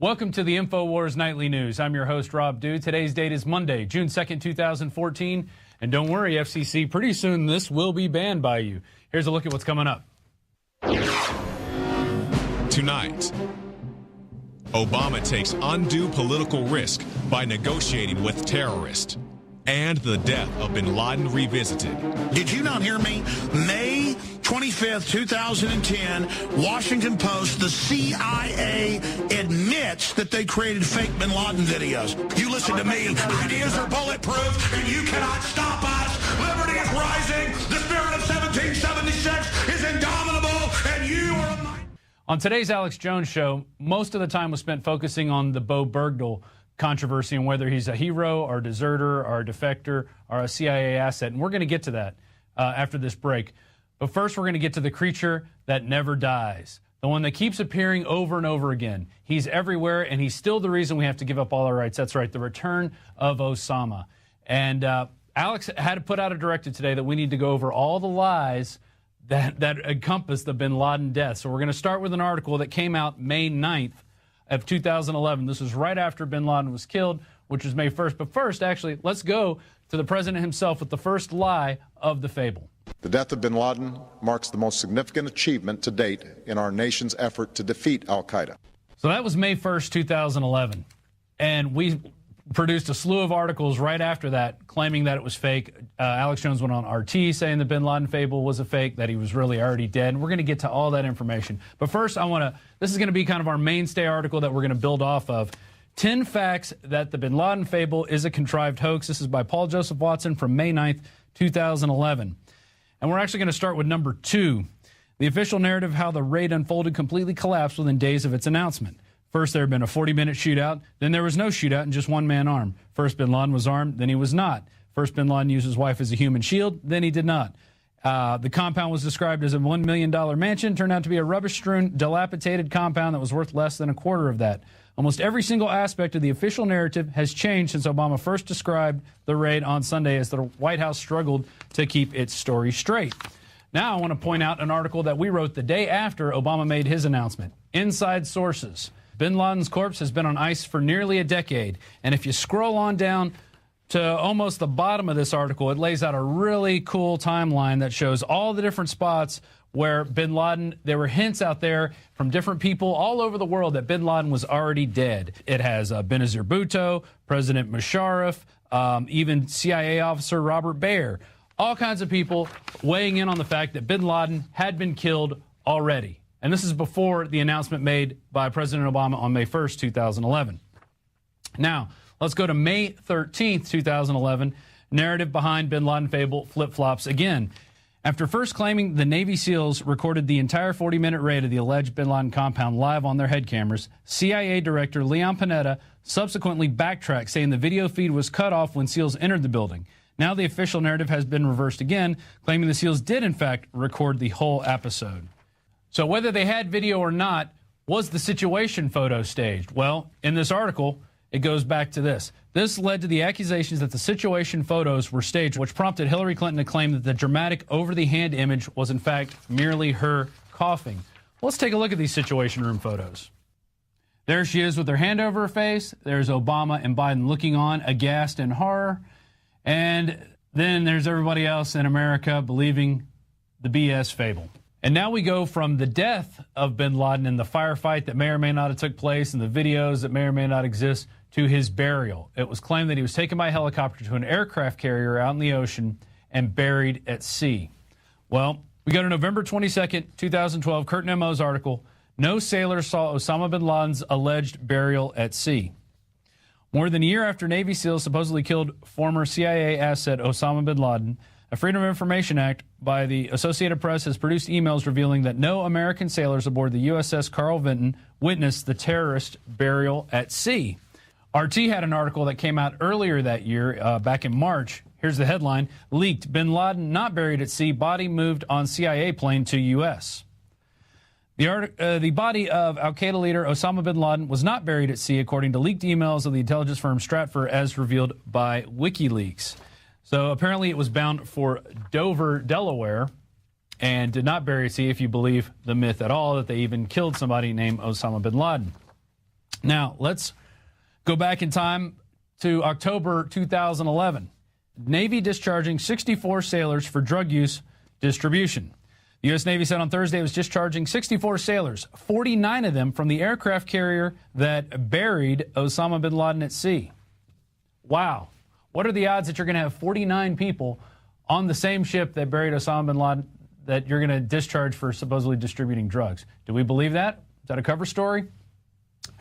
Welcome to the Infowars Nightly News. I'm your host, Rob Dew. Today's date is Monday, June 2nd, 2014. And don't worry, FCC, pretty soon this will be banned by you. Here's a look at what's coming up. Tonight, Obama takes undue political risk by negotiating with terrorists. And the death of bin Laden revisited. Did you not hear me? May 25th, 2010, Washington Post, the CIA admits that they created fake bin Laden videos. You listen to me. Ideas are bulletproof, and you cannot stop us. Liberty is rising. The spirit of 1776 is indomitable, and you are a mighty... On today's Alex Jones show, most of the time was spent focusing on the Bowe Bergdahl controversy and whether he's a hero or a deserter or a defector or a CIA asset. And we're going to get to that after this break. But first, we're going to get to the creature that never dies, the one that keeps appearing over and over again. He's everywhere, and he's still the reason we have to give up all our rights. That's right, the return of Osama. And Alex had to put out a directive today that we need to go over all the lies that encompass the bin Laden death. So we're going to start with an article that came out May 9th. Of 2011. This was right after bin Laden was killed, which was May 1st. But first, actually, let's go to the president himself with the first lie of the fable. The death of bin Laden marks the most significant achievement to date in our nation's effort to defeat al-Qaeda. So that was May 1st, 2011. And we produced a slew of articles right after that claiming that it was fake. Alex Jones went on RT saying the bin Laden fable was a fake, that he was really already dead. And we're going to get to all that information. But first, this is going to be kind of our mainstay article that we're going to build off of. 10 facts that the bin Laden fable is a contrived hoax. This is by Paul Joseph Watson from May 9th, 2011. And we're actually going to start with number 2. The official narrative of how the raid unfolded completely collapsed within days of its announcement. First, there had been a 40-minute shootout. Then there was no shootout and just one man armed. First, bin Laden was armed. Then he was not. First, bin Laden used his wife as a human shield. Then he did not. The compound was described as a $1 million mansion. Turned out to be a rubbish-strewn, dilapidated compound that was worth less than a quarter of that. Almost every single aspect of the official narrative has changed since Obama first described the raid on Sunday as the White House struggled to keep its story straight. Now I want to point out an article that we wrote the day after Obama made his announcement. Inside Sources. Bin Laden's corpse has been on ice for nearly a decade. And if you scroll on down to almost the bottom of this article, it lays out a really cool timeline that shows all the different spots where bin Laden, there were hints out there from different people all over the world that bin Laden was already dead. It has Benazir Bhutto, President Musharraf, even CIA officer Robert Baer, all kinds of people weighing in on the fact that bin Laden had been killed already. And this is before the announcement made by President Obama on May 1st, 2011. Now, let's go to May 13th, 2011. Narrative behind bin Laden fable flip-flops again. After first claiming the Navy SEALs recorded the entire 40-minute raid of the alleged bin Laden compound live on their head cameras, CIA Director Leon Panetta subsequently backtracked, saying the video feed was cut off when SEALs entered the building. Now the official narrative has been reversed again, claiming the SEALs did, in fact, record the whole episode. So whether they had video or not, was the situation photo staged? Well, in this article, it goes back to this. This led to the accusations that the situation photos were staged, which prompted Hillary Clinton to claim that the dramatic over-the-hand image was, in fact, merely her coughing. Let's take a look at these Situation Room photos. There she is with her hand over her face. There's Obama and Biden looking on, aghast in horror. And then there's everybody else in America believing the BS fable. And now we go from the death of bin Laden and the firefight that may or may not have took place and the videos that may or may not exist to his burial. It was claimed that he was taken by helicopter to an aircraft carrier out in the ocean and buried at sea. Well, we go to November 22nd, 2012, Curtin MO's article, No Sailor Saw Osama bin Laden's Alleged Burial at Sea. More than a year after Navy SEALs supposedly killed former CIA asset Osama bin Laden, a Freedom of Information Act by the Associated Press has produced emails revealing that no American sailors aboard the USS Carl Vinton witnessed the terrorist burial at sea. RT had an article that came out earlier that year, back in March. Here's the headline, Leaked, bin Laden not buried at sea, body moved on CIA plane to U.S. The body of al-Qaeda leader Osama bin Laden was not buried at sea, according to leaked emails of the intelligence firm Stratfor, as revealed by WikiLeaks. So apparently it was bound for Dover, Delaware, and did not bury at sea, if you believe the myth at all, that they even killed somebody named Osama bin Laden. Now, let's go back in time to October 2011. Navy discharging 64 sailors for drug use distribution. The U.S. Navy said on Thursday it was discharging 64 sailors, 49 of them from the aircraft carrier that buried Osama bin Laden at sea. Wow. What are the odds that you're going to have 49 people on the same ship that buried Osama bin Laden that you're going to discharge for supposedly distributing drugs? Do we believe that? Is that a cover story?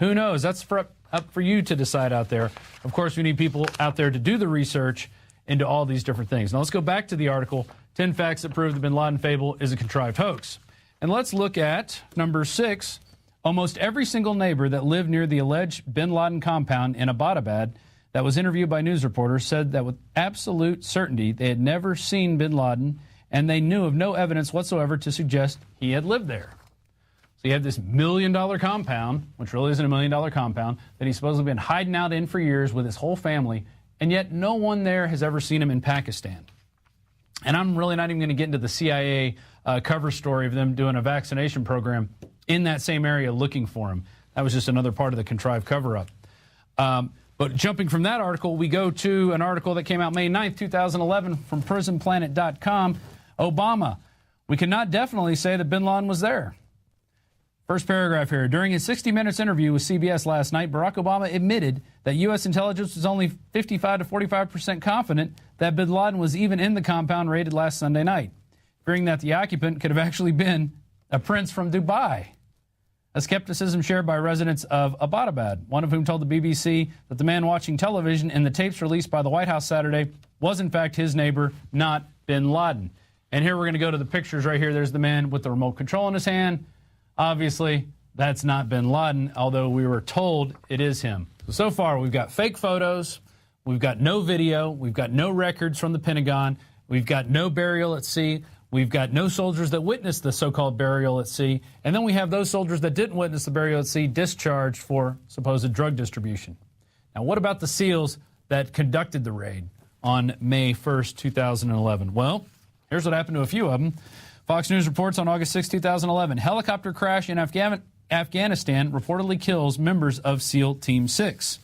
Who knows? That's up for you to decide out there. Of course, we need people out there to do the research into all these different things. Now, let's go back to the article, 10 Facts That Prove the bin Laden Fable is a Contrived Hoax. And let's look at number 6. Almost every single neighbor that lived near the alleged bin Laden compound in Abbottabad that was interviewed by news reporters said that with absolute certainty they had never seen bin Laden and they knew of no evidence whatsoever to suggest he had lived there. So you have this $1 million compound, which really isn't a $1 million compound, that he's supposedly been hiding out in for years with his whole family, and yet no one there has ever seen him in Pakistan. And I'm really not even going to get into the CIA cover story of them doing a vaccination program in that same area looking for him. That was just another part of the contrived cover-up. But jumping from that article, we go to an article that came out May 9th, 2011 from prisonplanet.com. Obama, we cannot definitely say that bin Laden was there. First paragraph here. During his 60 Minutes interview with CBS last night, Barack Obama admitted that U.S. intelligence was only 55 to 45% confident that bin Laden was even in the compound raided last Sunday night, fearing that the occupant could have actually been a prince from Dubai. A skepticism shared by residents of Abbottabad, one of whom told the BBC that the man watching television in the tapes released by the White House Saturday was in fact his neighbor, not bin Laden. And here we're going to go to the pictures right here. There's the man with the remote control in his hand. Obviously, that's not bin Laden, although we were told it is him. So far, we've got fake photos, we've got no video, we've got no records from the Pentagon, we've got no burial at sea, we've got no soldiers that witnessed the so-called burial at sea, and then we have those soldiers that didn't witness the burial at sea discharged for supposed drug distribution. Now, what about the SEALs that conducted the raid on May 1st, 2011? Well, here's what happened to a few of them. Fox News reports on August 6, 2011, helicopter crash in Afghanistan reportedly kills members of SEAL Team 6.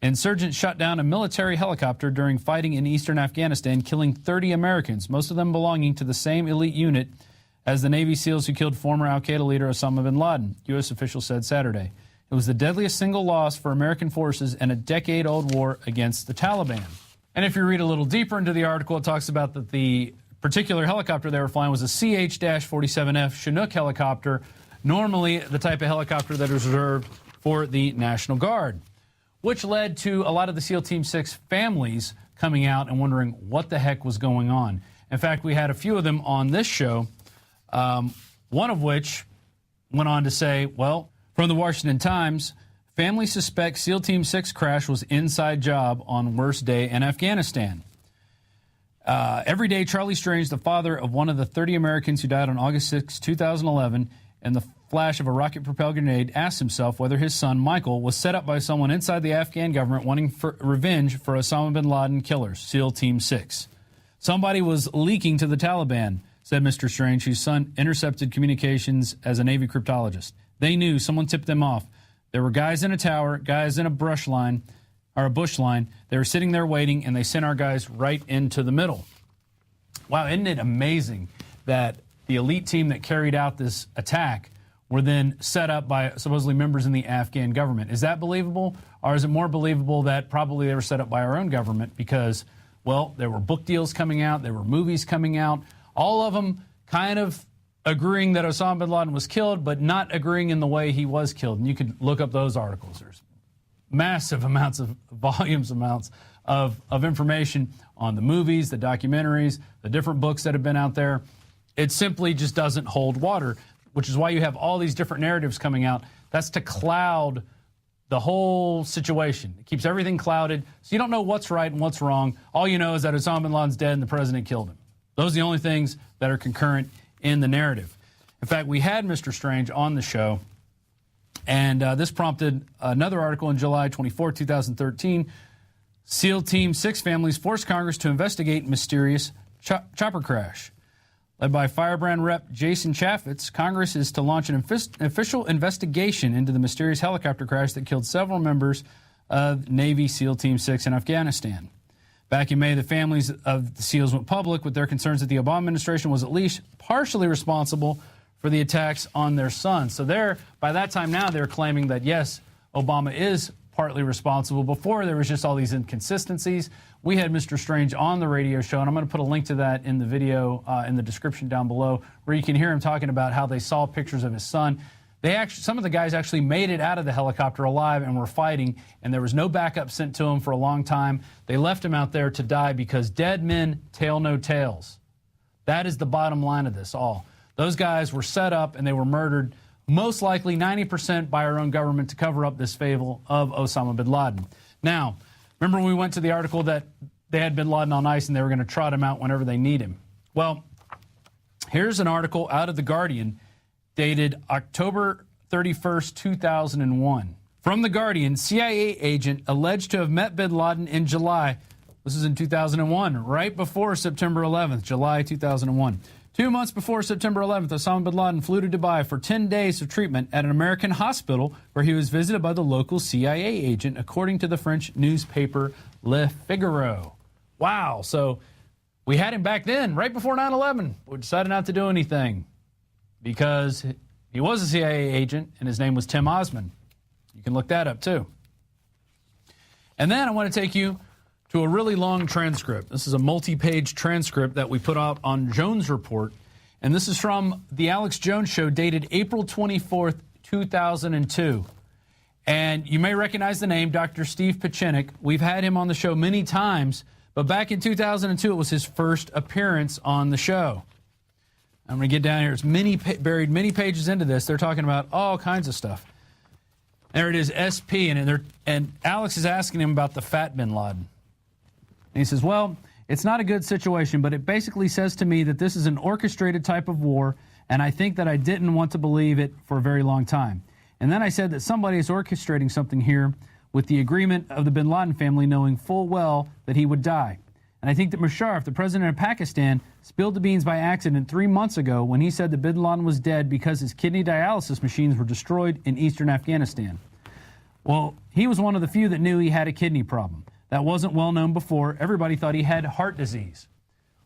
Insurgents shot down a military helicopter during fighting in eastern Afghanistan, killing 30 Americans, most of them belonging to the same elite unit as the Navy SEALs who killed former al-Qaeda leader Osama bin Laden, U.S. officials said Saturday. It was the deadliest single loss for American forces in a decade-old war against the Taliban. And if you read a little deeper into the article, it talks about that the particular helicopter they were flying was a CH-47F Chinook helicopter, normally the type of helicopter that is reserved for the National Guard, which led to a lot of the SEAL Team 6 families coming out and wondering what the heck was going on. In fact, we had a few of them on this show, one of which went on to say, well, from the Washington Times, family suspect SEAL Team 6 crash was inside job on worst day in Afghanistan. Every day, Charlie Strange, the father of one of the 30 Americans who died on August 6, 2011, in the flash of a rocket-propelled grenade, asked himself whether his son, Michael, was set up by someone inside the Afghan government wanting revenge for Osama bin Laden killers, SEAL Team 6. Somebody was leaking to the Taliban, said Mr. Strange, whose son intercepted communications as a Navy cryptologist. They knew. Someone tipped them off. There were guys in a tower, guys in a bush line. They were sitting there waiting, and they sent our guys right into the middle. Wow, isn't it amazing that the elite team that carried out this attack were then set up by supposedly members in the Afghan government? Is that believable? Or is it more believable that probably they were set up by our own government because, well, there were book deals coming out, there were movies coming out, all of them kind of agreeing that Osama bin Laden was killed, but not agreeing in the way he was killed. And you could look up those articles. There's massive amounts of amounts of information on the movies, the documentaries, the different books that have been out there. It simply just doesn't hold water, which is why you have all these different narratives coming out. That's to cloud the whole situation. It keeps everything clouded, so you don't know what's right and what's wrong. All you know is that Osama bin Laden's dead and the president killed him. Those are the only things that are concurrent in the narrative. In fact, we had Mr. Strange on the show, and this prompted another article in July 24, 2013. SEAL Team 6 families forced Congress to investigate mysterious chopper crash. Led by Firebrand Rep. Jason Chaffetz, Congress is to launch an official investigation into the mysterious helicopter crash that killed several members of Navy SEAL Team 6 in Afghanistan. Back in May, the families of the SEALs went public with their concerns that the Obama administration was at least partially responsible for the attacks on their sons. So by that time now, they're claiming that, yes, Obama is partly responsible. Before, there was just all these inconsistencies. We had Mr. Strange on the radio show, and I'm going to put a link to that in the video in the description down below, where you can hear him talking about how they saw pictures of his son. Some of the guys actually made it out of the helicopter alive and were fighting, and there was no backup sent to him for a long time. They left him out there to die because dead men tell no tales. That is the bottom line of this all. Those guys were set up and they were murdered, most likely 90% by our own government to cover up this fable of Osama bin Laden. Now, remember when we went to the article that they had bin Laden on ice and they were going to trot him out whenever they need him? Well, here's an article out of The Guardian dated October 31st, 2001. From The Guardian, CIA agent alleged to have met bin Laden in July. This is in 2001, right before September 11th, July 2001. 2 months before September 11th, Osama bin Laden flew to Dubai for 10 days of treatment at an American hospital where he was visited by the local CIA agent, according to the French newspaper Le Figaro. Wow, so we had him back then, right before 9/11. We decided not to do anything because he was a CIA agent and his name was Tim Osman. You can look that up too. And then I want to take you to a really long transcript. This is a multi-page transcript that we put up on Jones Report, and this is from the Alex Jones Show dated April 24th, 2002. And you may recognize the name, Dr. Steve Pieczenik. We've had him on the show many times, but back in 2002, it was his first appearance on the show. I'm going to get down here. It's buried many pages into this. They're talking about all kinds of stuff. There it is, SP, and Alex is asking him about the fat bin Laden. And he says, well, it's not a good situation, but it basically says to me that this is an orchestrated type of war, and I think that I didn't want to believe it for a very long time. And then I said that somebody is orchestrating something here with the agreement of the bin Laden family knowing full well that he would die. And I think that Musharraf, the president of Pakistan, spilled the beans by accident 3 months ago when he said that bin Laden was dead because his kidney dialysis machines were destroyed in eastern Afghanistan. Well, he was one of the few that knew he had a kidney problem. That wasn't well known before. Everybody thought he had heart disease.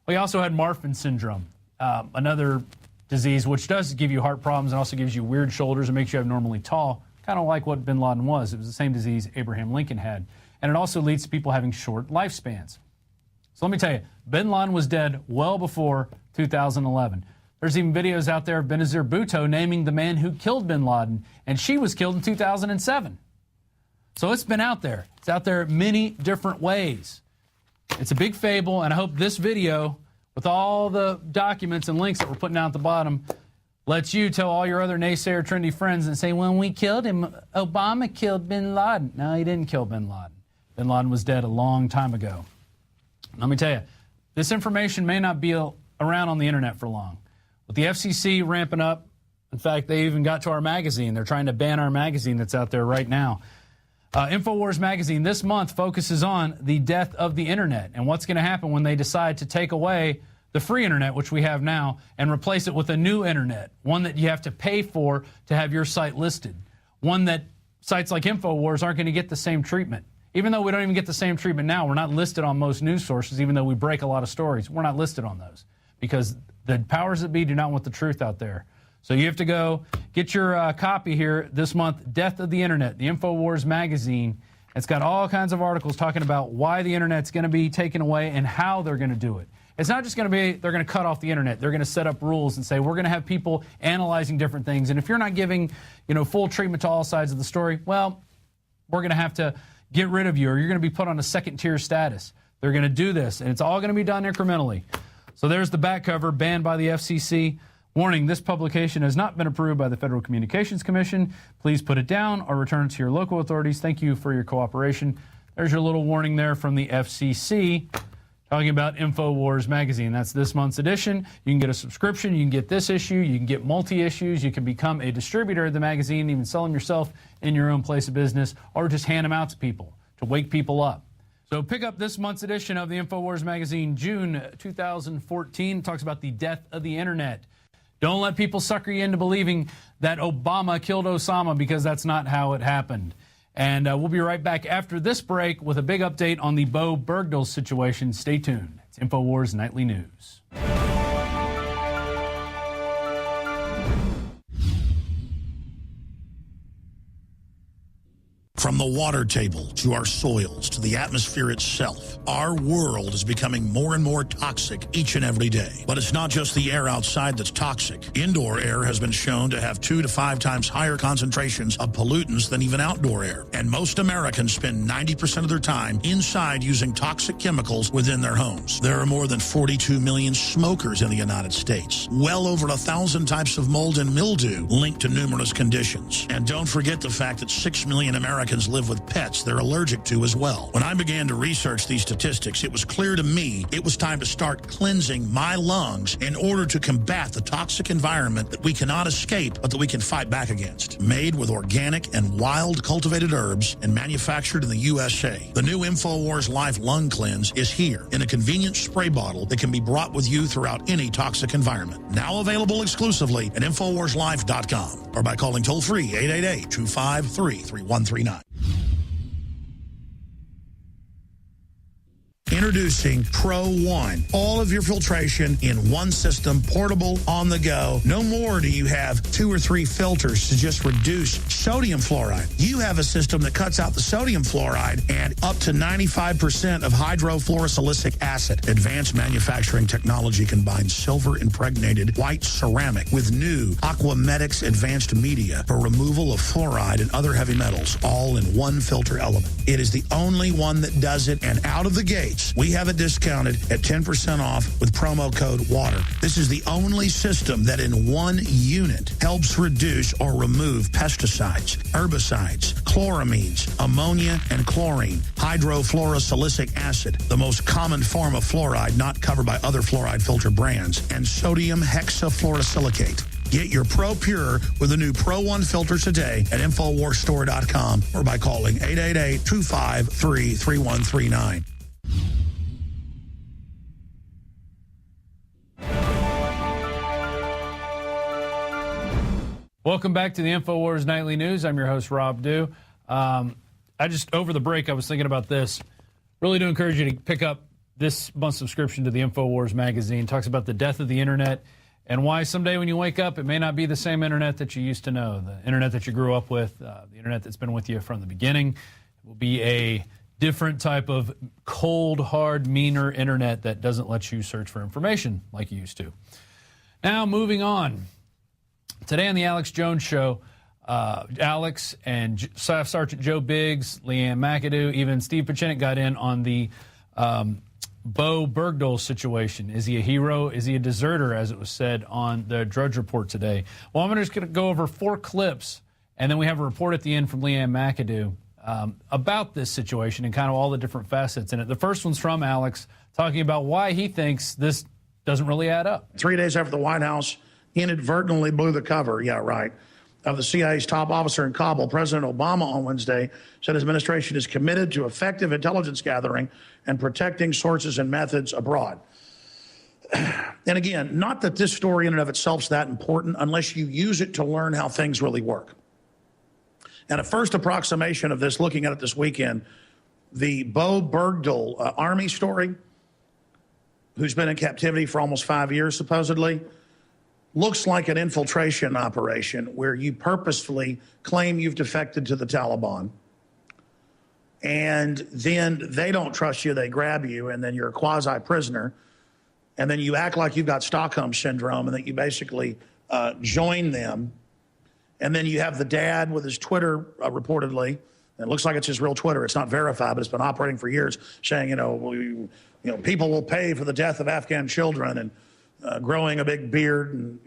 Well, he also had Marfan syndrome, another disease which does give you heart problems and also gives you weird shoulders and makes you abnormally tall, kind of like what bin Laden was. It was the same disease Abraham Lincoln had. And it also leads to people having short lifespans. So let me tell you, bin Laden was dead well before 2011. There's even videos out there of Benazir Bhutto naming the man who killed bin Laden, and she was killed in 2007. So it's been out there. It's out there many different ways. It's a big fable, and I hope this video, with all the documents and links that we're putting out at the bottom, lets you tell all your other naysayer trendy friends and say, when we killed him, Obama killed bin Laden. No, he didn't kill bin Laden. Bin Laden was dead a long time ago. Let me tell you, this information may not be around on the internet for long. With the FCC ramping up, in fact, they even got to our magazine. They're trying to ban our magazine that's out there right now. Infowars magazine this month focuses on the death of the internet and what's going to happen when they decide to take away the free internet, which we have now, and replace it with a new internet, one that you have to pay for to have your site listed, one that sites like Infowars aren't going to get the same treatment. Even though we don't even get the same treatment now, we're not listed on most news sources, even though we break a lot of stories. We're not listed on those because the powers that be do not want the truth out there. So you have to go get your copy here this month, Death of the Internet, the Infowars magazine. It's got all kinds of articles talking about why the Internet's going to be taken away and how they're going to do it. It's not just going to be they're going to cut off the Internet. They're going to set up rules and say we're going to have people analyzing different things. And if you're not giving, full treatment to all sides of the story, well, we're going to have to get rid of you, or you're going to be put on a second-tier status. They're going to do this, and it's all going to be done incrementally. So there's the back cover, banned by the FCC. Warning, this publication has not been approved by the Federal Communications Commission. Please put it down or return it to your local authorities. Thank you for your cooperation. There's your little warning there from the FCC talking about Infowars magazine. That's this month's edition. You can get a subscription. You can get this issue. You can get multi-issues. You can become a distributor of the magazine, even sell them yourself in your own place of business, or just hand them out to people to wake people up. So pick up this month's edition of the Infowars magazine, June 2014. It talks about the death of the internet. Don't let people sucker you into believing that Obama killed Osama, because that's not how it happened. And we'll be right back after this break with a big update on the Bowe Bergdahl situation. Stay tuned. It's Infowars Nightly News. From the water table to our soils to the atmosphere itself, our world is becoming more and more toxic each and every day. But it's not just the air outside that's toxic. Indoor air has been shown to have 2 to 5 times higher concentrations of pollutants than even outdoor air. And most Americans spend 90% of their time inside using toxic chemicals within their homes. There are more than 42 million smokers in the United States. Well over 1,000 types of mold and mildew linked to numerous conditions. And don't forget the fact that 6 million Americans live with pets they're allergic to as well. When I began to research these statistics, it was clear to me it was time to start cleansing my lungs in order to combat the toxic environment that we cannot escape, but that we can fight back against. Made with organic and wild cultivated herbs and manufactured in the USA, the new Infowars Life Lung Cleanse is here in a convenient spray bottle that can be brought with you throughout any toxic environment. Now available exclusively at InfowarsLife.com or by calling toll-free 888-253-3139. Introducing Pro One. All of your filtration in one system, portable, on the go. No more do you have 2 or 3 filters to just reduce sodium fluoride. You have a system that cuts out the sodium fluoride and up to 95% of hydrofluorosilicic acid. Advanced manufacturing technology combines silver-impregnated white ceramic with new Aquamedics advanced media for removal of fluoride and other heavy metals, all in one filter element. It is the only one that does it, and out of the gate, we have it discounted at 10% off with promo code WATER. This is the only system that in one unit helps reduce or remove pesticides, herbicides, chloramines, ammonia, and chlorine, hydrofluorosilicic acid, the most common form of fluoride not covered by other fluoride filter brands, and sodium hexafluorosilicate. Get your Pro Pure with the new Pro One filter today at InfoWarsStore.com or by calling 888-253-3139. Welcome back to the Infowars Nightly News. I'm your host, Rob Dew. Over the break, I was thinking about this. Really do encourage you to pick up this month's subscription to the Infowars magazine. It talks about the death of the internet and why someday when you wake up, it may not be the same internet that you used to know, the internet that you grew up with, the internet that's been with you from the beginning. It will be a different type of cold, hard, meaner internet that doesn't let you search for information like you used to. Now, moving on. Today on the Alex Jones Show, Alex and Staff Sergeant Joe Biggs, Leanne McAdoo, even Steve Pachinik got in on the Bowe Bergdahl situation. Is he a hero? Is he a deserter, as it was said on the Drudge Report today? Well, I'm just going to go over 4 clips, and then we have a report at the end from Leanne McAdoo about this situation and kind of all the different facets in it. The first one's from Alex, talking about why he thinks this doesn't really add up. 3 days after the White House inadvertently blew the cover, of the CIA's top officer in Kabul, President Obama on Wednesday said his administration is committed to effective intelligence gathering and protecting sources and methods abroad. And again, not that this story in and of itself is that important unless you use it to learn how things really work. And a first approximation of this, looking at it this weekend, the Bowe Bergdahl Army story, who's been in captivity for almost 5 years, supposedly, looks like an infiltration operation where you purposefully claim you've defected to the Taliban. And then they don't trust you, they grab you, and then you're a quasi-prisoner. And then you act like you've got Stockholm syndrome and that you basically join them. And then you have the dad with his Twitter, reportedly, and it looks like it's his real Twitter. It's not verified, but it's been operating for years, saying, people will pay for the death of Afghan children and growing a big beard and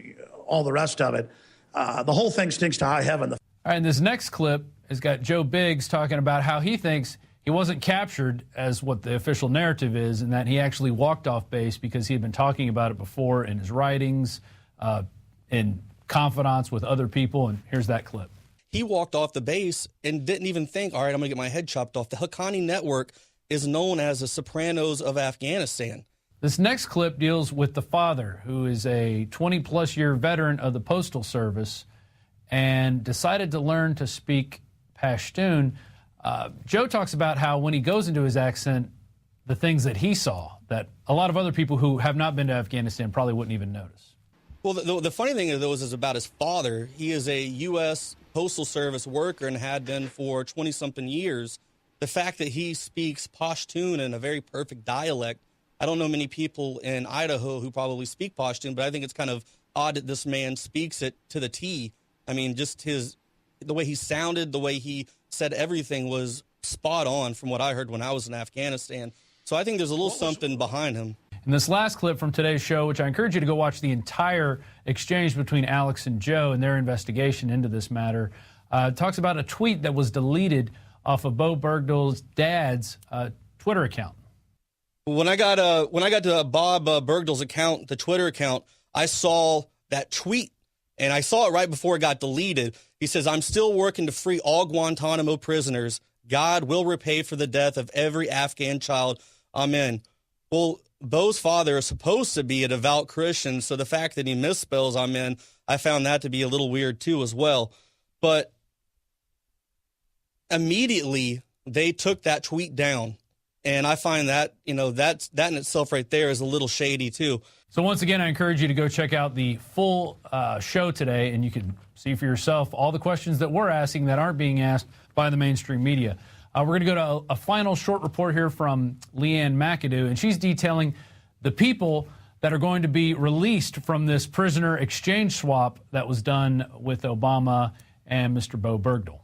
all the rest of it. The whole thing stinks to high heaven. All right, and this next clip has got Joe Biggs talking about how he thinks he wasn't captured as what the official narrative is, and that he actually walked off base because he had been talking about it before in his writings, in confidence with other people, and here's that clip. He walked off the base and didn't even think, all right, I'm going to get my head chopped off. The Haqqani network is known as the Sopranos of Afghanistan. This next clip deals with the father, who is a 20-plus year veteran of the Postal Service and decided to learn to speak Pashtun. Joe talks about how when he goes into his accent, the things that he saw that a lot of other people who have not been to Afghanistan probably wouldn't even notice. Well, the funny thing, though, is about his father. He is a U.S. Postal Service worker and had been for 20-something years. The fact that he speaks Pashtun in a very perfect dialect, I don't know many people in Idaho who probably speak Pashtun, but I think it's kind of odd that this man speaks it to the T. I mean, just the way he sounded, the way he said everything was spot on from what I heard when I was in Afghanistan. So I think there's a little something behind him. In this last clip from today's show, which I encourage you to go watch the entire exchange between Alex and Joe and their investigation into this matter, talks about a tweet that was deleted off of Bowe Bergdahl's dad's Twitter account. When I got to Bowe Bergdahl's account, the Twitter account, I saw that tweet, and I saw it right before it got deleted. He says, "I'm still working to free all Guantanamo prisoners. God will repay for the death of every Afghan child. Amen." Well, Bowe's father is supposed to be a devout Christian, so the fact that he misspells Amen, I found that to be a little weird too as well. But immediately they took that tweet down. And I find that, that in itself right there is a little shady, too. So once again, I encourage you to go check out the full show today, and you can see for yourself all the questions that we're asking that aren't being asked by the mainstream media. We're going to go to a final short report here from Leanne McAdoo, and she's detailing the people that are going to be released from this prisoner exchange swap that was done with Obama and Mr. Bowe Bergdahl.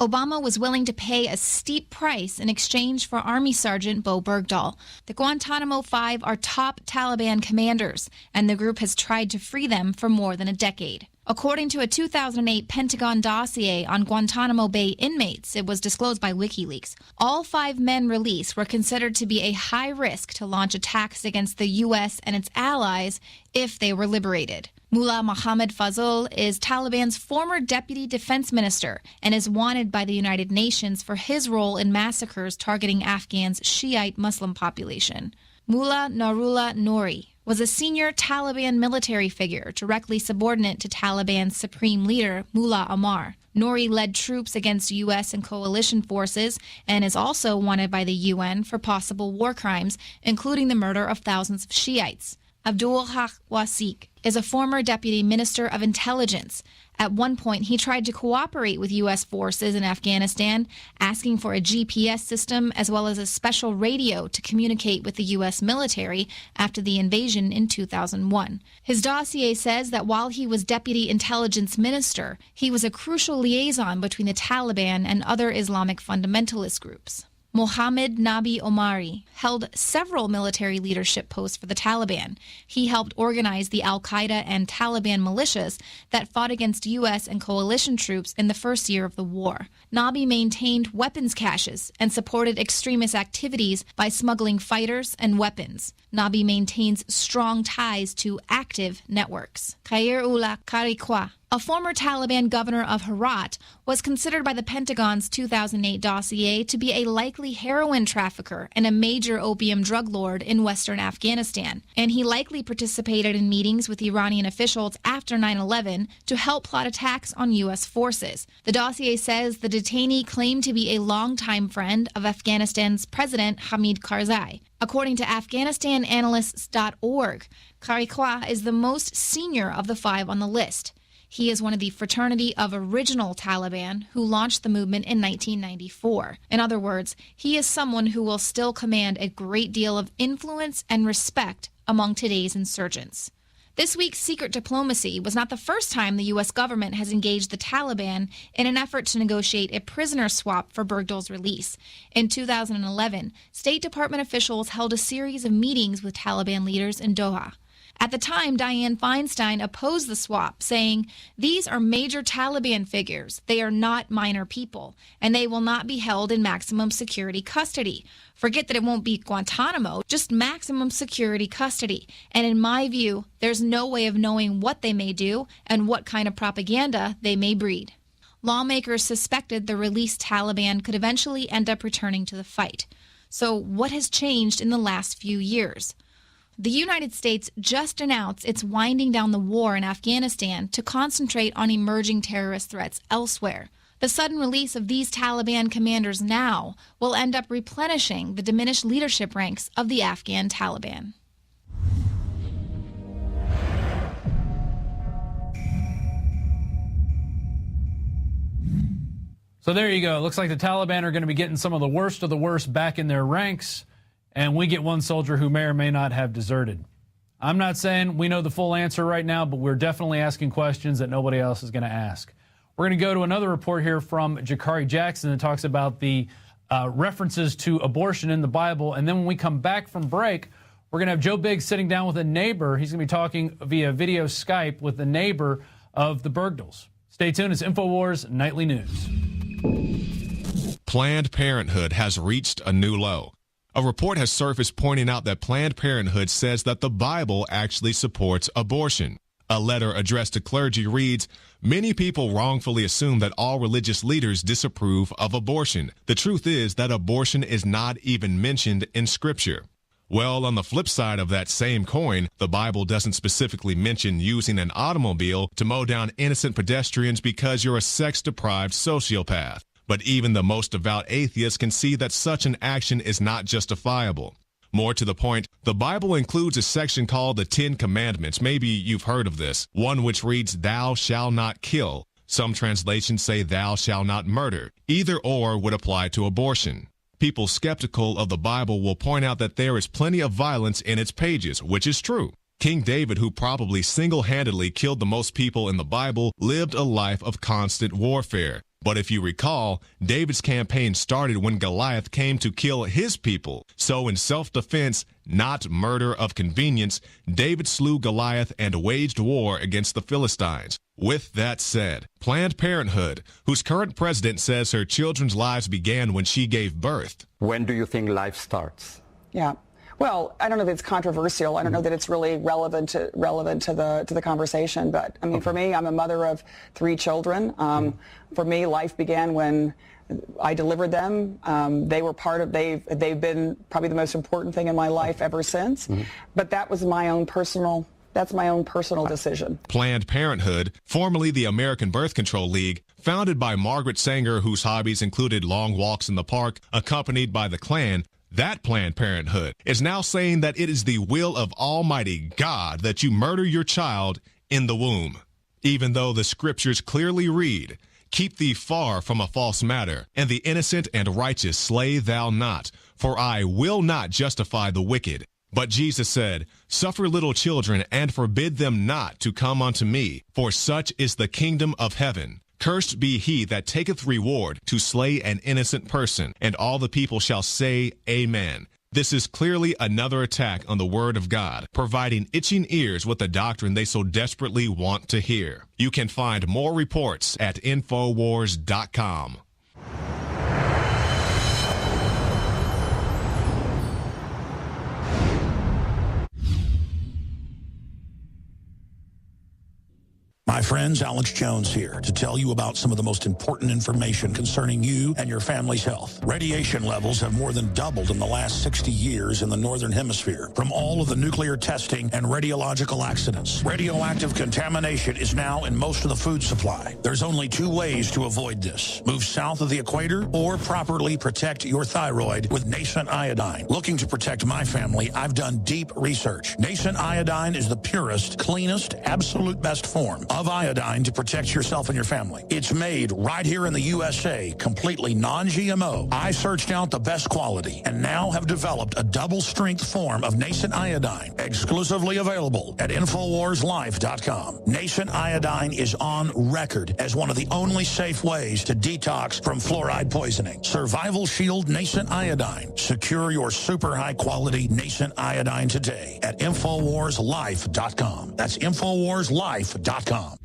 Obama was willing to pay a steep price in exchange for Army Sergeant Bowe Bergdahl. The Guantanamo Five are top Taliban commanders, and the group has tried to free them for more than a decade. According to a 2008 Pentagon dossier on Guantanamo Bay inmates, it was disclosed by WikiLeaks, all 5 men released were considered to be a high risk to launch attacks against the U.S. and its allies if they were liberated. Mullah Mohammad Fazl is Taliban's former deputy defense minister and is wanted by the United Nations for his role in massacres targeting Afghans' Shiite Muslim population. Mullah Narullah Nouri was a senior Taliban military figure directly subordinate to Taliban's supreme leader, Mullah Omar. Nouri led troops against U.S. and coalition forces and is also wanted by the UN for possible war crimes, including the murder of thousands of Shiites. Abdul Haq Wasik is a former deputy minister of intelligence. At one point, he tried to cooperate with U.S. forces in Afghanistan, asking for a GPS system as well as a special radio to communicate with the U.S. military after the invasion in 2001. His dossier says that while he was deputy intelligence minister, he was a crucial liaison between the Taliban and other Islamic fundamentalist groups. Mohammed Nabi Omari held several military leadership posts for the Taliban. He helped organize the al-Qaeda and Taliban militias that fought against U.S. and coalition troops in the first year of the war. Nabi maintained weapons caches and supported extremist activities by smuggling fighters and weapons. Nabi maintains strong ties to active networks. Khair-ullah Karikwa, a former Taliban governor of Herat, was considered by the Pentagon's 2008 dossier to be a likely heroin trafficker and a major opium drug lord in western Afghanistan, and he likely participated in meetings with Iranian officials after 9/11 to help plot attacks on U.S. forces. The dossier says the detainee claimed to be a longtime friend of Afghanistan's President Hamid Karzai. According to AfghanistanAnalysts.org, Karikwa is the most senior of the 5 on the list. He is one of the fraternity of original Taliban who launched the movement in 1994. In other words, he is someone who will still command a great deal of influence and respect among today's insurgents. This week's secret diplomacy was not the first time the U.S. government has engaged the Taliban in an effort to negotiate a prisoner swap for Bergdahl's release. In 2011, State Department officials held a series of meetings with Taliban leaders in Doha. At the time, Dianne Feinstein opposed the swap, saying, "These are major Taliban figures. They are not minor people, and they will not be held in maximum security custody. Forget that it won't be Guantanamo, just maximum security custody. And in my view, there's no way of knowing what they may do and what kind of propaganda they may breed." Lawmakers suspected the released Taliban could eventually end up returning to the fight. So what has changed in the last few years? The United States just announced it's winding down the war in Afghanistan to concentrate on emerging terrorist threats elsewhere. The sudden release of these Taliban commanders now will end up replenishing the diminished leadership ranks of the Afghan Taliban. So there you go. It looks like the Taliban are going to be getting some of the worst back in their ranks, and we get one soldier who may or may not have deserted. I'm not saying we know the full answer right now, but we're definitely asking questions that nobody else is going to ask. We're going to go to another report here from Jakari Jackson that talks about the references to abortion in the Bible, and then when we come back from break, we're going to have Joe Biggs sitting down with a neighbor. He's going to be talking via video Skype with the neighbor of the Bergdahls. Stay tuned. It's Infowars Nightly News. Planned Parenthood has reached a new low. A report has surfaced pointing out that Planned Parenthood says that the Bible actually supports abortion. A letter addressed to clergy reads, "Many people wrongfully assume that all religious leaders disapprove of abortion. The truth is that abortion is not even mentioned in Scripture." Well, on the flip side of that same coin, the Bible doesn't specifically mention using an automobile to mow down innocent pedestrians because you're a sex-deprived sociopath. But even the most devout atheists can see that such an action is not justifiable. More to the point, the Bible includes a section called the 10 Commandments. Maybe you've heard of this. One which reads, "Thou shalt not kill." Some translations say, "Thou shalt not murder." Either or would apply to abortion. People skeptical of the Bible will point out that there is plenty of violence in its pages, which is true. King David, who probably single-handedly killed the most people in the Bible, lived a life of constant warfare. But if you recall, David's campaign started when Goliath came to kill his people. So in self-defense, not murder of convenience, David slew Goliath and waged war against the Philistines. With that said, Planned Parenthood, whose current president says her children's lives began when she gave birth. When do you think life starts? Yeah. Well, I don't know that it's controversial. I don't know that it's really relevant to the conversation. But I mean, for me, I'm a mother of 3 children. For me, life began when I delivered them. They were they've been probably the most important thing in my life ever since. But that was my own personal. That's my own personal decision. Planned Parenthood, formerly the American Birth Control League, founded by Margaret Sanger, whose hobbies included long walks in the park, accompanied by the Klan. That Planned Parenthood is now saying that it is the will of Almighty God that you murder your child in the womb. Even though the scriptures clearly read, "Keep thee far from a false matter, and the innocent and righteous slay thou not, for I will not justify the wicked." But Jesus said, "Suffer little children and forbid them not to come unto me, for such is the kingdom of heaven. Cursed be he that taketh reward to slay an innocent person." And all the people shall say, Amen. This is clearly another attack on the word of God, providing itching ears with the doctrine they so desperately want to hear. You can find more reports at Infowars.com. My friends, Alex Jones here to tell you about some of the most important information concerning you and your family's health. Radiation levels have more than doubled in the last 60 years in the Northern Hemisphere from all of the nuclear testing and radiological accidents. Radioactive contamination is now in most of the food supply. There's only 2 ways to avoid this. Move south of the equator or properly protect your thyroid with nascent iodine. Looking to protect my family, I've done deep research. Nascent iodine is the purest, cleanest, absolute best form of iodine to protect yourself and your family. It's made right here in the USA, completely non-GMO. I searched out the best quality and now have developed a double-strength form of nascent iodine, exclusively available at InfoWarsLife.com. Nascent iodine is on record as one of the only safe ways to detox from fluoride poisoning. Survival Shield Nascent Iodine. Secure your super high-quality nascent iodine today at InfoWarsLife.com. That's InfoWarsLife.com.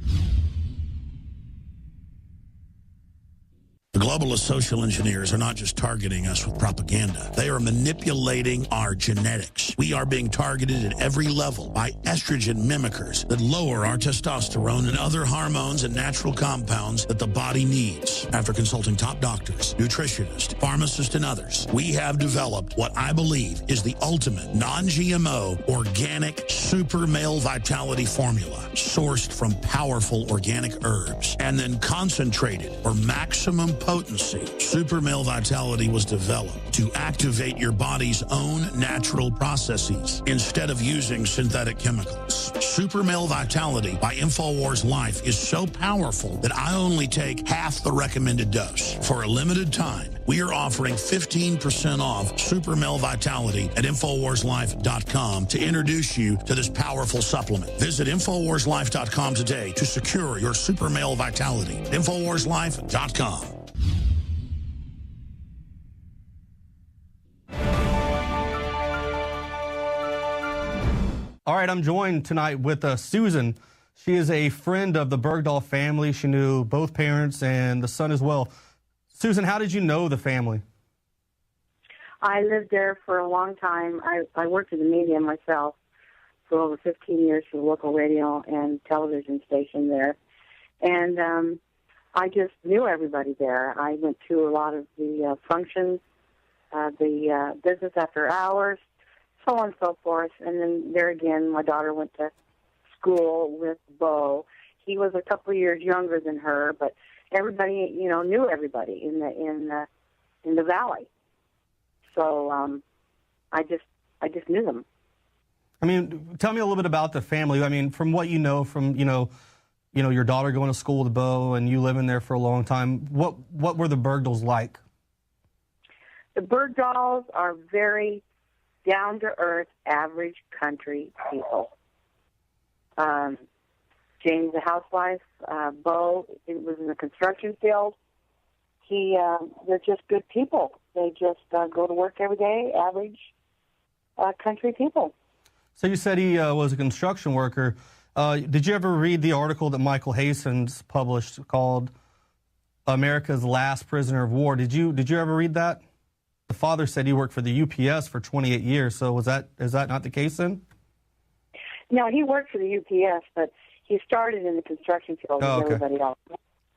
The globalist social engineers are not just targeting us with propaganda. They are manipulating our genetics. We are being targeted at every level by estrogen mimickers that lower our testosterone and other hormones and natural compounds that the body needs. After consulting top doctors, nutritionists, pharmacists, and others, we have developed what I believe is the ultimate non-GMO organic super male vitality formula sourced from powerful organic herbs and then concentrated for maximum potency. Super Male Vitality was developed to activate your body's own natural processes instead of using synthetic chemicals. Super Male Vitality by Infowars Life is so powerful that I only take half the recommended dose. For a limited time, we are offering 15% off Super Male Vitality at InfoWarsLife.com to introduce you to this powerful supplement. Visit InfoWarsLife.com today to secure your Super Male Vitality. InfoWarsLife.com. All right, I'm joined tonight with Susan. She is a friend of the Bergdahl family. She knew both parents and the son as well. Susan, how did you know the family? I lived there for a long time. I worked in the media myself for over 15 years for the local radio and television station there. And I just knew everybody there. I went to a lot of the functions, the business after hours, so on and so forth. And then there again, my daughter went to school with Bowe. He was a couple of years younger than her, but everybody, knew everybody in the valley. So I just knew them. I mean, tell me a little bit about the family. I mean, from what you know, from your daughter going to school with Bowe and you living there for a long time. What were the Bergdahls like? The Bergdahls are very down-to-earth, average country people. Jane's a housewife. Bowe was in the construction field. They're just good people. They just go to work every day, average country people. So you said he was a construction worker. Did you ever read the article that Michael Hastings published called America's Last Prisoner of War? Did you ever read that? The father said he worked for the UPS for 28 years. So is that not the case then? No, he worked for the UPS, but he started in the construction field with everybody else.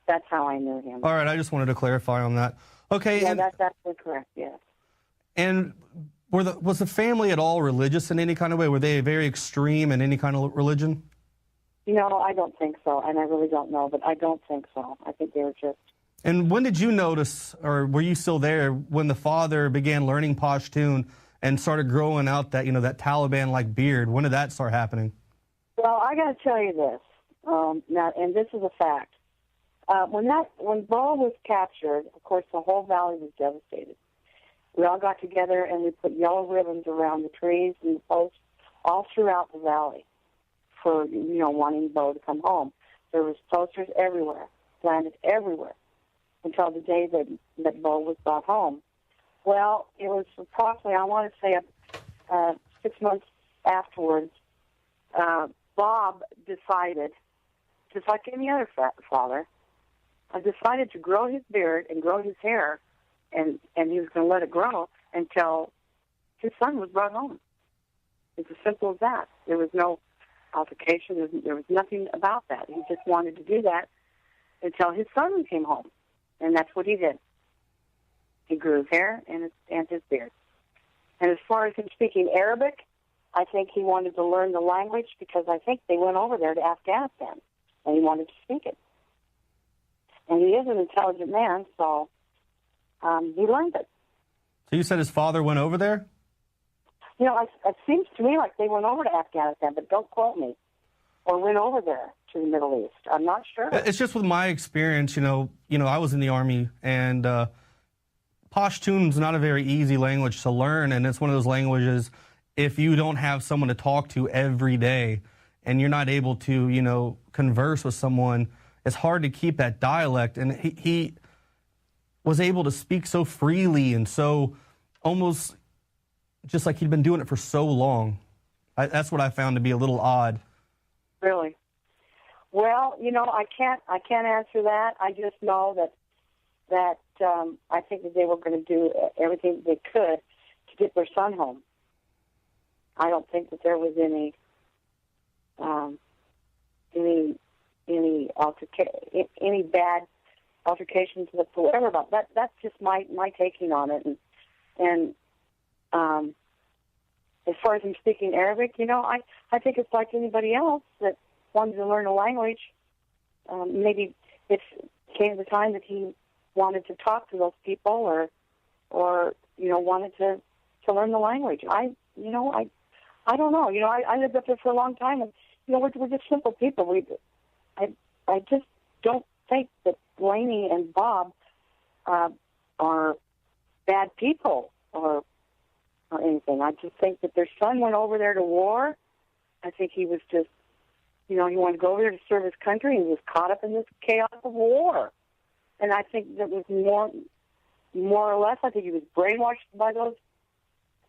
That's how I knew him. All right, I just wanted to clarify on that. Okay. Yeah, that's absolutely correct, yes. And was the family at all religious in any kind of way? Were they very extreme in any kind of religion? I don't think so, and I really don't know, but I don't think so. I think they were just... And when did you notice, or were you still there, when the father began learning Pashtun and started growing out that, that Taliban-like beard? When did that start happening? Well, I got to tell you this, now, and this is a fact. When Bowe was captured, of course, the whole valley was devastated. We all got together and we put yellow ribbons around the trees and the posts all throughout the valley for, wanting Bowe to come home. There was posters everywhere, planted everywhere, until the day that Bowe was brought home. Well, it was approximately, I want to say, 6 months afterwards, Bob decided, just like any other father, decided to grow his beard and grow his hair, and he was going to let it grow until his son was brought home. It's as simple as that. There was no altercation. There was nothing about that. He just wanted to do that until his son came home, and that's what he did. He grew his hair and his beard. And as far as him speaking Arabic, I think he wanted to learn the language because I think they went over there to Afghanistan, and he wanted to speak it. And he is an intelligent man, so he learned it. So you said his father went over there? It seems to me like they went over to Afghanistan, but don't quote me, or went over there to the Middle East. I'm not sure. It's just with my experience, you know, I was in the Army, and Pashtun's not a very easy language to learn, and it's one of those languages, if you don't have someone to talk to every day and you're not able to, you know, converse with someone, it's hard to keep that dialect. And he was able to speak so freely and so almost just like he'd been doing it for so long. That's what I found to be a little odd. Really? Well, you know, I can't answer that. I just know that I think that they were going to do everything they could to get their son home. I don't think that there was any bad altercations whatsoever about that. That's just my taking on it. And as far as him speaking Arabic, you know, I think it's like anybody else that wanted to learn a language. Maybe it came the time that he wanted to talk to those people, or you know, wanted to learn the language. I don't know. You know, I lived up there for a long time, and you know, we're just simple people. I just don't think that Blaney and Bob are bad people or anything. I just think that their son went over there to war. I think he was just, you know, he wanted to go over there to serve his country, and he was caught up in this chaos of war. And I think that was more or less, I think he was brainwashed by those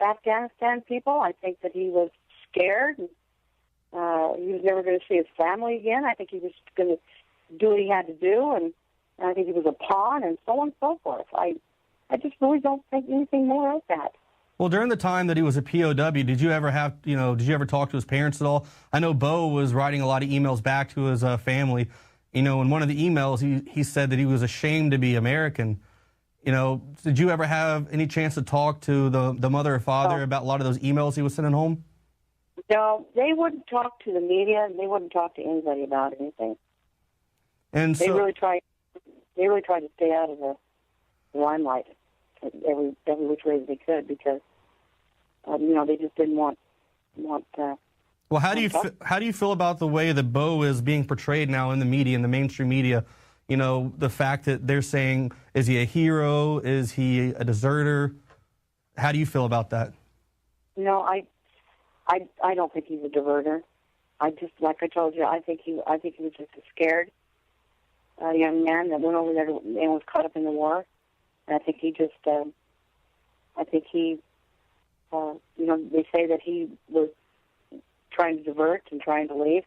Afghanistan people. I think that he was scared. And, he was never going to see his family again. I think he was going to do what he had to do, and I think he was a pawn, and so on and so forth. I just really don't think anything more of that. Well, during the time that he was a POW, did you ever talk to his parents at all? I know Bowe was writing a lot of emails back to his family. You know, in one of the emails, he said that he was ashamed to be American. You know, did you ever have any chance to talk to the mother or father about a lot of those emails he was sending home? No, they wouldn't talk to the media, and they wouldn't talk to anybody about anything. And they really tried to stay out of the limelight every which way they could, because you know, they just didn't want. Well, how do you feel about the way that Bowe is being portrayed now in the media, in the mainstream media? You know, the fact that they're saying, is he a hero? Is he a deserter? How do you feel about that? No, I don't think he's a diverter. I just, like I told you, I think he was just a scared young man that went over there and was caught up in the war. And I think he just, you know, they say that he was trying to divert and trying to leave.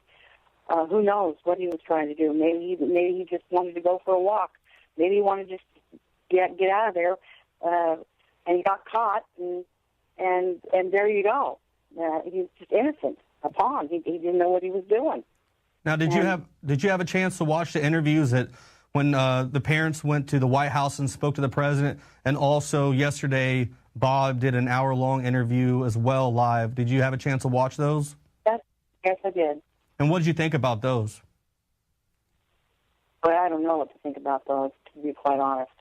Who knows what he was trying to do? Maybe he just wanted to go for a walk. Maybe he wanted to just get out of there, and he got caught, and there you go. He was just innocent, a pawn. He didn't know what he was doing. Now, did you have a chance to watch the interviews that when the parents went to the White House and spoke to the president, and also yesterday Bob did an hour-long interview as well live? Did you have a chance to watch those? Yes, I did. And what did you think about those? But I don't know what to think about those, to be quite honest.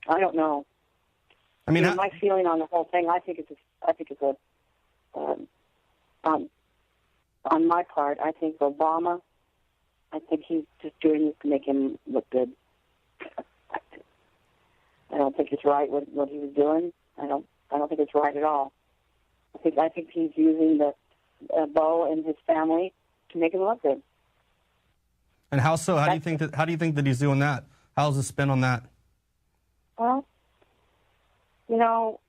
I don't know. I mean, my feeling on the whole thing, I think it's a on my part, I think Obama, I think he's just doing this to make him look good. I don't think it's right what he was doing. I don't think it's right at all. I think he's using the Bowe and his family to make him look good. And how so? How do you think that he's doing that? How's the spin on that? Well, you know,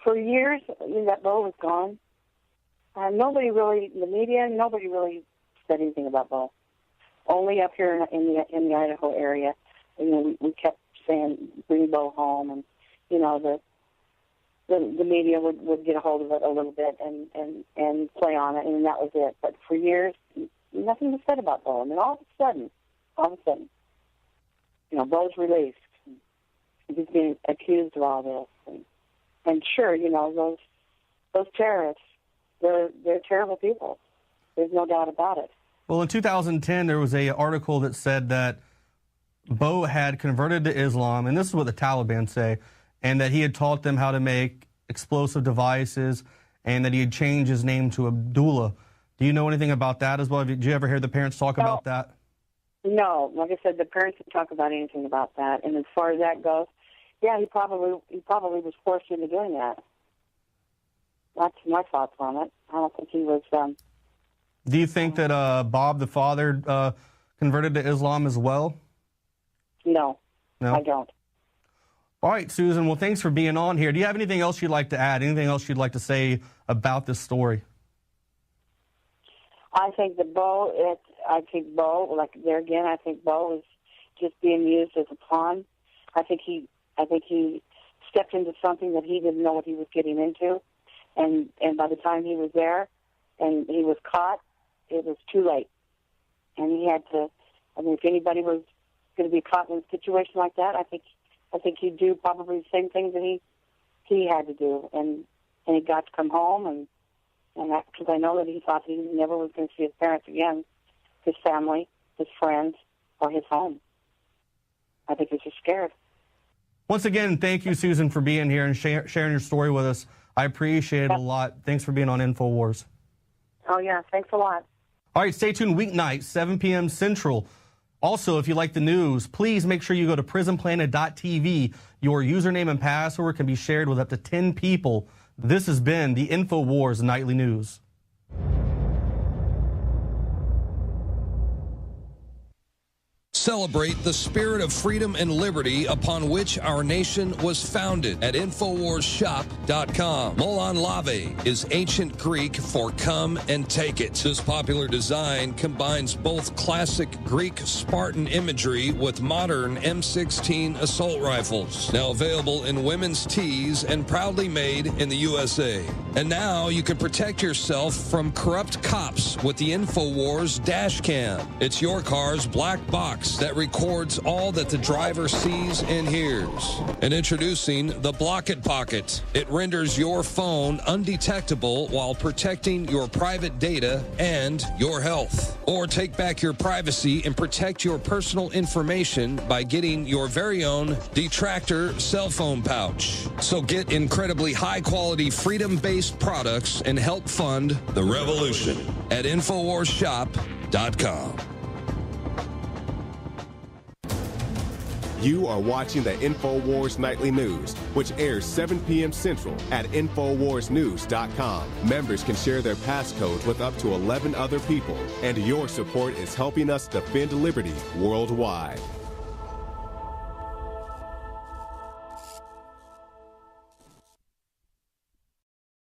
for years that Bowe was gone, nobody really, the media, nobody really said anything about Bowe. Only up here in the Idaho area, you know, we kept saying bring Bowe home, and you know the media would get a hold of it a little bit and play on it, and that was it. But for years, nothing was said about Bowe. And then all of a sudden, you know, Bowe's released. He's being accused of all this, and sure, you know, those terrorists, they're terrible people. There's no doubt about it. Well, in 2010, there was an article that said that Bowe had converted to Islam, and this is what the Taliban say, and that he had taught them how to make explosive devices, and that he had changed his name to Abdullah. Do you know anything about that as well? Did you ever hear the parents talk about that? No, like I said, the parents didn't talk about anything about that. And as far as that goes, yeah, he probably was forced into doing that. That's my thoughts on it. I don't think he was. Do you think that Bob, the father, converted to Islam as well? No, I don't. All right, Susan. Well, thanks for being on here. Do you have anything else you'd like to add? Anything else you'd like to say about this story? I think that Bowe, like there again, I think Bowe is just being used as a pawn. I think he stepped into something that he didn't know what he was getting into, and by the time he was there and he was caught, it was too late. And he had to. I mean, if anybody was going to be caught in a situation like that, I think he'd do probably the same thing that he had to do, and he got to come home and because I know that he thought he never was going to see his parents again, his family, his friends, or his home. I think he's just scared. Once again, thank you, Susan, for being here and sharing your story with us. I appreciate it a lot. Thanks for being on Infowars. Oh, yeah. Thanks a lot. All right, stay tuned weeknight, 7 p.m. Central. Also, if you like the news, please make sure you go to prisonplanet.tv. Your username and password can be shared with up to 10 people. This has been the Infowars Nightly News. Celebrate the spirit of freedom and liberty upon which our nation was founded at InfoWarsShop.com. Molon Lave is ancient Greek for come and take it. This popular design combines both classic Greek Spartan imagery with modern M16 assault rifles. Now available in women's tees and proudly made in the USA. And now you can protect yourself from corrupt cops with the Infowars dash cam. It's your car's black box that records all that the driver sees and hears. And introducing the Block It Pocket. It renders your phone undetectable while protecting your private data and your health. Or take back your privacy and protect your personal information by getting your very own Detractor cell phone pouch. So get incredibly high-quality, freedom-based products and help fund the revolution at InfoWarsShop.com. You are watching the Infowars Nightly News, which airs 7 p.m. Central at InfoWarsNews.com. Members can share their passcode with up to 11 other people, and your support is helping us defend liberty worldwide.